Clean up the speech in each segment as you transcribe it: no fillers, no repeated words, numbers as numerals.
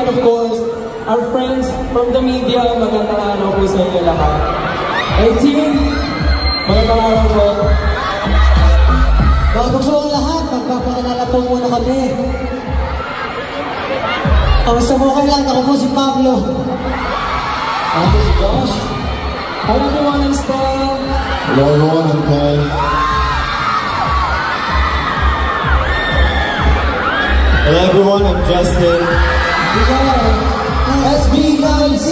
and of course, our friends from the media, magandang araw po sa inyo lahat. Hey team, magandang araw po. Bago po ang lahat, magpapaalala po muna kami. Kamusta mo kayo lang? Ako po si Pablo. Ako po si Josh. Hello everyone, I'm Stan. Hello everyone, I'm Ken. Hello everyone, I'm Justin. SB19!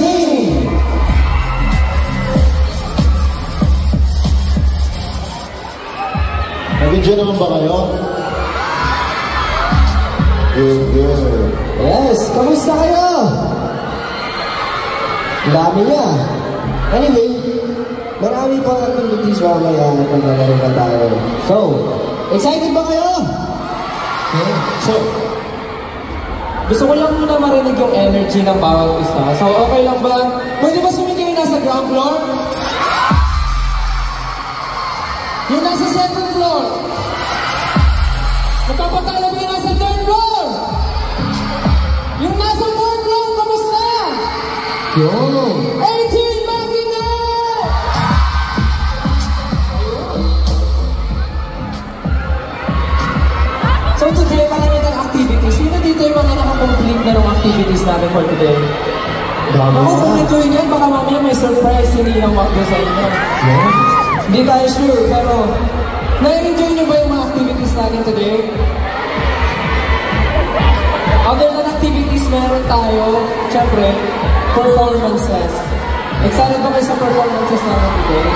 Nag-enjoy naman ba kayo? Good, good. Yes, kamusta kayo? Dami niya. Anyway, marami pang activities mamaya at maglalaro na tayo. So, excited ba kayo? Okay. So, gusto ko lang muna marinig yung energy ng bawat isa. So, okay lang ba? Pwede ba sumingin yung nasa ground floor? Yung nasa second floor? Magpapatalo ba yung nasa third floor? Yung nasa fourth floor, kamusta? Yo! 18 Magina! So today, marami ng activities. Sino dito yung mga nakakomplete na ng activities natin for today? Ako, kung nituin yan, baka mamaya may surprise hindi lang wakdo sa inyo. Hindi tayo sure, pero na-enjoy nyo ba yung mga activities natin today? Other than activities, meron tayo, syempre, performances. Excited ba kayo sa performances natin today?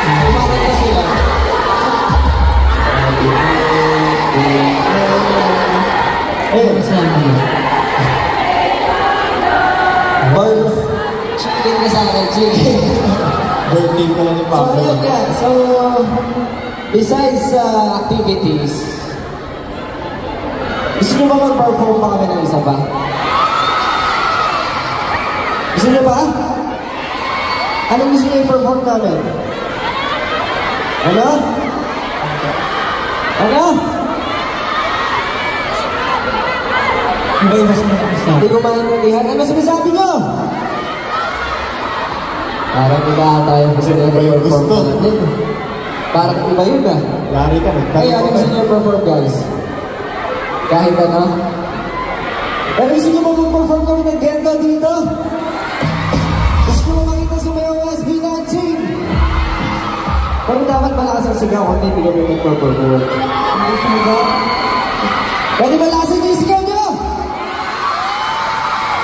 Umakit na sila. Chicken ka sa akin, chicken. Birthday ko lang ni Pablo. So, besides activities, gusto nyo ba mag-perform pa kami ng isa pa? Gusto nyo ba? Anong gusto nyo i-perform namin? Ano? Ano? Iba yung mas matakas na. Hindi ko maintindihan. Ano sinasabi nyo? Parang iba tayo gusto nyo i-perform natin. Parang iba yun ah. Yari ka, Ay, ano gusto nyo i-perform guys? Kahit ano? Pero gusto nyo mag-perform kami ng gento dito? Gusto ko makita sumayaw ang SB19. Pero dapat malakas ang sigaw kung hindi kami mag-perform. Gusto mo ba? Pwede malakas nyo yung sigaw nyo?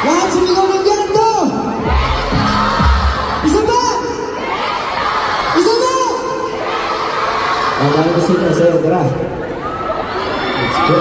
Lahat sumigaw ng gento! Isa ba? Isa ba? Ang dami kasi nyo sa'yo, tara. Let's go.